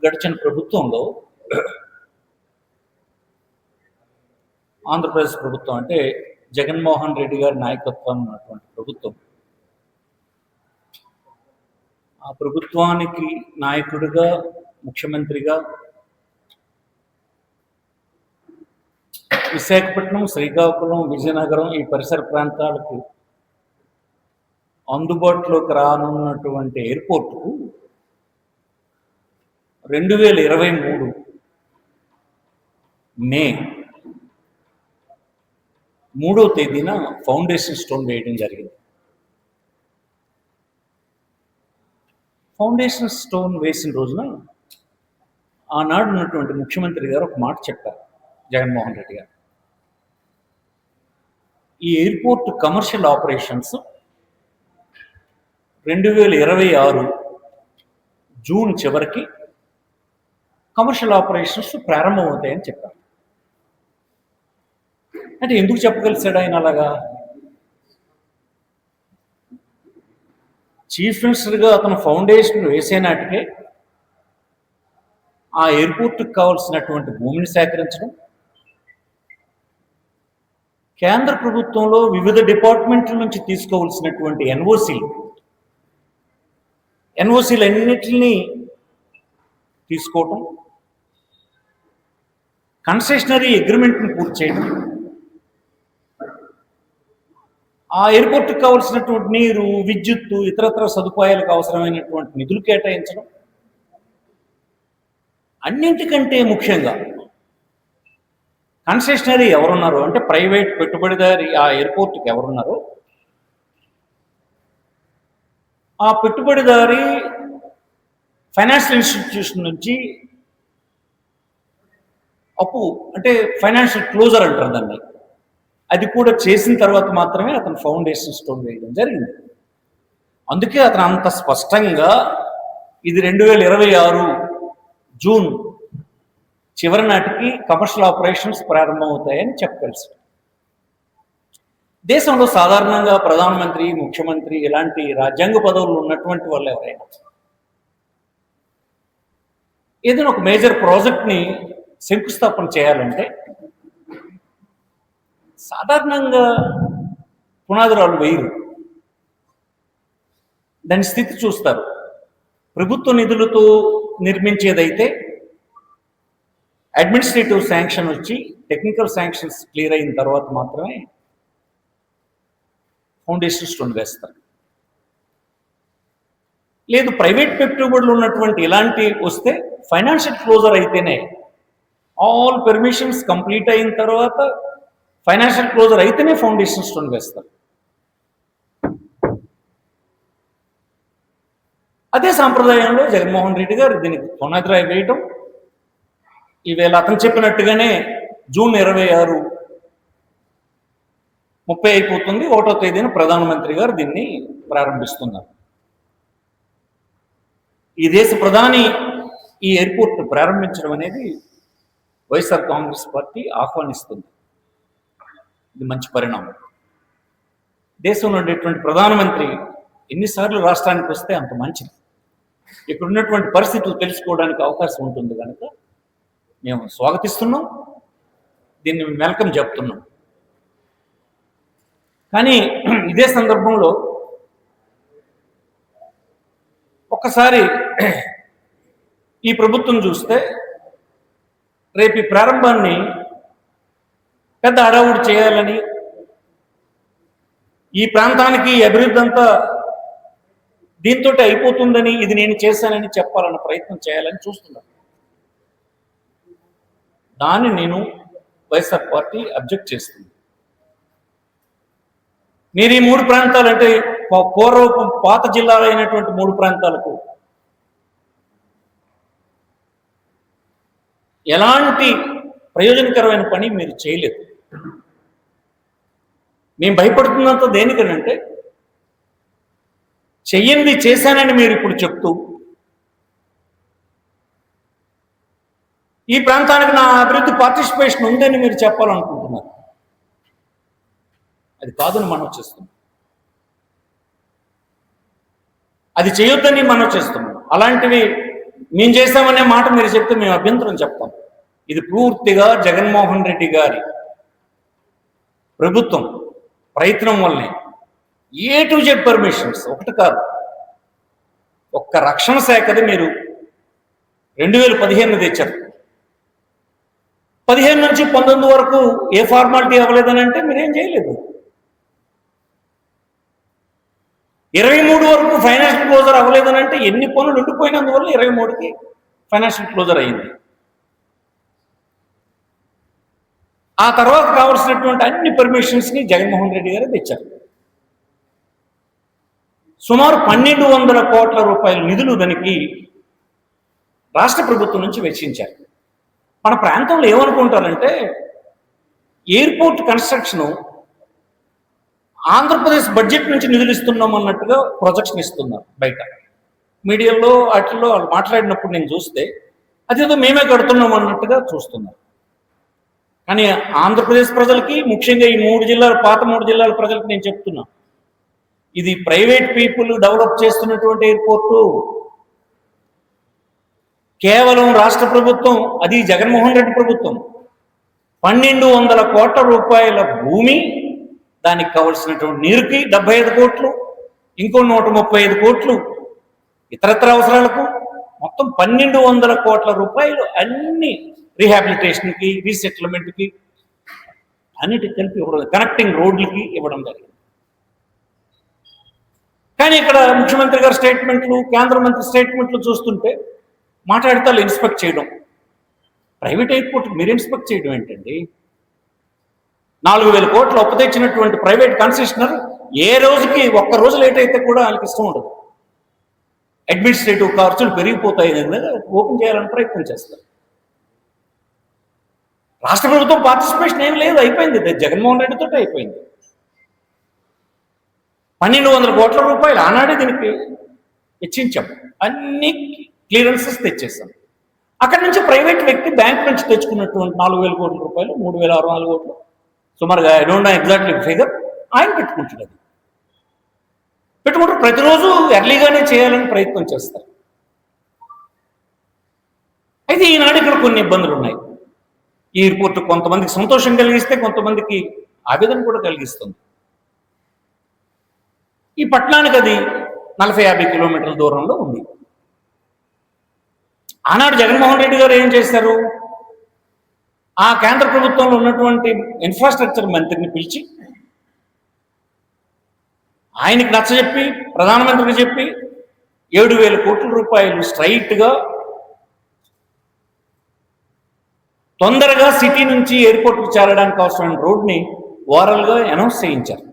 గడిచిన ప్రభుత్వంలో ఆంధ్రప్రదేశ్ ప్రభుత్వం అంటే జగన్మోహన్ రెడ్డి గారి నాయకత్వం ఉన్నటువంటి ప్రభుత్వం, ఆ ప్రభుత్వానికి నాయకుడిగా, ముఖ్యమంత్రిగా విశాఖపట్నం, శ్రీకాకుళం, విజయనగరం ఈ పరిసర ప్రాంతాలకు అందుబాటులోకి రానున్నటువంటి ఎయిర్పోర్టుకు 2023 మే 3వ తేదీన ఫౌండేషన్ స్టోన్ వేయడం జరిగింది. ఫౌండేషన్ స్టోన్ వేసిన రోజున ఆనాడు ఉన్నటువంటి ముఖ్యమంత్రి గారు ఒక మాట చెప్పారు, జగన్మోహన్ రెడ్డి గారు. ఈ ఎయిర్పోర్ట్ కమర్షియల్ ఆపరేషన్స్ 2026 జూన్ చివరికి కమర్షియల్ ఆపరేషన్స్ ప్రారంభమవుతాయని చెప్పారు. అంటే ఎందుకు చెప్పగలిసాడు ఆయన అలాగా? చీఫ్ మినిస్టర్గా అతను ఫౌండేషన్ వేసే నాటికే ఆ ఎయిర్పోర్ట్కి కావాల్సినటువంటి భూమిని సేకరించడం, కేంద్ర ప్రభుత్వంలో వివిధ డిపార్ట్మెంట్ల నుంచి తీసుకోవాల్సినటువంటి ఎన్ఓసీలన్నిటిని తీసుకోవటం, కన్సెషనరీ అగ్రిమెంట్ని పూర్తి చేయడం, ఆ ఎయిర్పోర్ట్కి కావాల్సినటువంటి నీరు, విద్యుత్తు, ఇతరత్ర సదుపాయాలకు అవసరమైనటువంటి నిధులు కేటాయించడం, అన్నింటికంటే ముఖ్యంగా కన్సెషనరీ ఎవరున్నారో అంటే ప్రైవేట్ పెట్టుబడిదారి ఆ ఎయిర్పోర్ట్కి ఎవరున్నారో ఆ పెట్టుబడిదారి ఫైనాన్షియల్ ఇన్స్టిట్యూషన్ నుంచి అప్పు అంటే ఫైనాన్షియల్ క్లోజర్ అంటారు దాన్ని, అది కూడా చేసిన తర్వాత మాత్రమే అతను ఫౌండేషన్ స్టోన్ వేయడం జరిగింది. అందుకే అతను అంత స్పష్టంగా ఇది 2026 జూన్ చివరి నాటికి కమర్షియల్ ఆపరేషన్స్ ప్రారంభమవుతాయని చెప్పగలిసి. దేశంలో సాధారణంగా ప్రధానమంత్రి, ముఖ్యమంత్రి ఇలాంటి రాజ్యాంగ పదవులు ఉన్నటువంటి వాళ్ళు ఎవరైనా ఏదైనా ఒక మేజర్ ప్రాజెక్ట్ని శంకుస్థాపన చేయాలంటే సాధారణంగా పునాదురాలు వేయరు, దాని స్థితి చూస్తారు. ప్రభుత్వ నిధులతో నిర్మించేదైతే అడ్మినిస్ట్రేటివ్ శాంక్షన్ వచ్చి టెక్నికల్ శాంక్షన్స్ క్లియర్ అయిన తర్వాత మాత్రమే ఫౌండేషన్ స్టోన్ వేస్తారు. లేదు ప్రైవేట్ పెట్టుబడులు ఉన్నటువంటి ఇలాంటి వస్తే ఫైనాన్షియల్ క్లోజర్ అయితేనే, ఆల్ పర్మిషన్స్ కంప్లీట్ అయిన తర్వాత ఫైనాన్షియల్ క్లోజర్ అయితేనే ఫౌండేషన్ స్టోన్ వేస్తారు. అదే సాంప్రదాయంలో జగన్మోహన్ రెడ్డి గారు దీనికి పునాదిరాయి వేయటం, ఈవేళ అతను చెప్పినట్టుగానే జూన్ 26 30 అయిపోతుంది, 1వ తేదీన ప్రధానమంత్రి గారు దీన్ని ప్రారంభిస్తున్నారు. ఈ దేశ ప్రధాని ఈ ఎయిర్పోర్ట్ ప్రారంభించడం అనేది వైఎస్ఆర్ కాంగ్రెస్ పార్టీ ఆహ్వానిస్తుంది. ఇది మంచి పరిణామం. దేశంలో ఉండేటువంటి ప్రధానమంత్రి ఎన్నిసార్లు రాష్ట్రానికి వస్తే అంత మంచిది. ఇక్కడ ఉన్నటువంటి పరిస్థితులు తెలుసుకోవడానికి అవకాశం ఉంటుంది కనుక మేము స్వాగతిస్తున్నాం, దీన్ని వెల్కమ్ చెప్తున్నాం. కానీ ఇదే సందర్భంలో ఒక్కసారి ఈ ప్రభుత్వం చూస్తే రేపు ఈ ప్రారంభాన్ని పెద్ద హడావుడి చేయాలని, ఈ ప్రాంతానికి అభివృద్ధి అంతా దీంతో అయిపోతుందని, ఇది నేను చేశానని చెప్పాలన్న ప్రయత్నం చేయాలని చూస్తున్నాను. దాన్ని నేను వైఎస్ఆర్ పార్టీ అబ్జెక్ట్ చేస్తుంది. మీరు ఈ 3 ప్రాంతాలు అంటే పూర్వపు పాత జిల్లాలు అయినటువంటి 3 ప్రాంతాలకు ఎలాంటి ప్రయోజనకరమైన పని మీరు చేయలేదు. మేము భయపడుతున్నంత దేనికనంటే చెయ్యింది చేశానని మీరు ఇప్పుడు చెప్తూ ఈ ప్రాంతానికి నా అభివృద్ధి పార్టిసిపేషన్ ఉందని మీరు చెప్పాలనుకుంటున్నారు. అది కాదని మనం చేస్తున్నాం, అది చేయొద్దని మనం చేస్తున్నాం. అలాంటివి మేము చేస్తామనే మాట మీరు చెప్తే మేము అభ్యంతరం చెప్తాం. ఇది పూర్తిగా జగన్మోహన్ రెడ్డి గారి ప్రభుత్వం ప్రయత్నం వల్లనే A to Z పర్మిషన్స్ ఒకటి కాదు. ఒక్క రక్షణ శాఖది మీరు 2015 తెచ్చారు. 15 నుంచి 19 వరకు ఏ ఫార్మాలిటీ అవ్వలేదని అంటే మీరేం చేయలేదు. 23 వరకు ఫైనాన్షియల్ క్లోజర్ అవ్వలేదని అంటే ఎన్ని పనులు ఉండిపోయినందువల్ల 23కి ఫైనాన్షియల్ క్లోజర్ అయింది. ఆ తర్వాత కావాల్సినటువంటి అన్ని పర్మిషన్స్ని జగన్మోహన్ రెడ్డి గారు తెచ్చారు. సుమారు 1200 కోట్ల రూపాయల నిధులు దానికి రాష్ట్ర ప్రభుత్వం నుంచి వెచ్చించారు. మన ప్రాంతంలో ఏమనుకుంటారంటే ఎయిర్పోర్ట్ కన్స్ట్రక్షను ఆంధ్రప్రదేశ్ బడ్జెట్ నుంచి నిధులు ఇస్తున్నాం అన్నట్టుగా ప్రొజెక్షన్ ఇస్తున్నారు. బయట మీడియాలో వాటిల్లో వాళ్ళు మాట్లాడినప్పుడు నేను చూస్తే అదేదో మేమే కడుతున్నాం అన్నట్టుగా చూస్తున్నారు. కానీ ఆంధ్రప్రదేశ్ ప్రజలకి, ముఖ్యంగా ఈ 3 జిల్లాల పాత 3 జిల్లాల ప్రజలకు నేను చెప్తున్నా, ఇది ప్రైవేట్ పీపుల్ డెవలప్ చేస్తున్నటువంటి ఎయిర్పోర్టు. కేవలం రాష్ట్ర ప్రభుత్వం, అది జగన్మోహన్ రెడ్డి ప్రభుత్వం 1200 కోట్ల రూపాయల భూమి, దానికి కావలసినటువంటి నీరుకి 75 కోట్లు, ఇంకో 135 కోట్లు ఇతరత్ర అవసరాలకు, మొత్తం 1200 కోట్ల రూపాయలు అన్ని రీహాబిలిటేషన్కి, రీసెటిల్మెంట్కి, అన్నిటికి కలిపి ఇవ్వడం, కనెక్టింగ్ రోడ్లకి ఇవ్వడం జరిగింది. కానీ ఇక్కడ ముఖ్యమంత్రి గారి స్టేట్మెంట్లు, కేంద్ర మంత్రి స్టేట్మెంట్లు చూస్తుంటే మాట్లాడితే ఇన్స్పెక్ట్ చేయడం, ప్రైవేట్ ఎయిర్పోర్ట్ మీరు ఇన్స్పెక్ట్ చేయడం ఏంటండి? 4000 కోట్లు అప్పు తెచ్చినటువంటి ప్రైవేట్ కన్సెషనర్ ఏ రోజుకి ఒక్క రోజు లేట్ అయితే కూడా వాళ్ళకి ఇష్టం ఉండదు. అడ్మినిస్ట్రేటివ్ ఖర్చులు పెరిగిపోతాయి అనేది ఓపెన్ చేయాలని ప్రయత్నం చేస్తారు. రాష్ట్ర ప్రభుత్వం పార్టిసిపేషన్ ఏం లేదు, అయిపోయింది. జగన్మోహన్ రెడ్డితో అయిపోయింది. 1200 కోట్ల రూపాయలు ఆనాడే దీనికి వెచ్చించాం, అన్ని క్లియరెన్సెస్ తెచ్చేసాం. అక్కడి నుంచి ప్రైవేట్ వ్యక్తి బ్యాంక్ నుంచి తెచ్చుకున్నటువంటి 4000 కోట్ల రూపాయలు, 3604 కోట్లు సుమారుగా, I don't know exactly figure, ఆయన పెట్టుకుంటాడు. అది పెట్టుకుంటారు, ప్రతిరోజు ఎర్లీగానే చేయాలని ప్రయత్నం చేస్తారు. అయితే ఈనాడు ఇక్కడ కొన్ని ఇబ్బందులు ఉన్నాయి. ఈ ఎయిర్పోర్ట్ కొంతమందికి సంతోషం కలిగిస్తే కొంతమందికి ఆవేదన కూడా కలిగిస్తుంది. ఈ పట్టణానికి అది 40-50 కిలోమీటర్ల దూరంలో ఉంది. ఆనాడు జగన్మోహన్ రెడ్డి గారు ఏం చేశారు? ఆ కేంద్ర ప్రభుత్వంలో ఉన్నటువంటి ఇన్ఫ్రాస్ట్రక్చర్ మంత్రిని పిలిచి ఆయనకి నచ్చజెప్పి, ప్రధానమంత్రికి చెప్పి 7000 కోట్ల రూపాయలు స్ట్రైట్గా తొందరగా సిటీ నుంచి ఎయిర్పోర్ట్కి చేరడానికి అవసరమైన రోడ్ని ఓరల్గా అనౌన్స్ చేయించారు.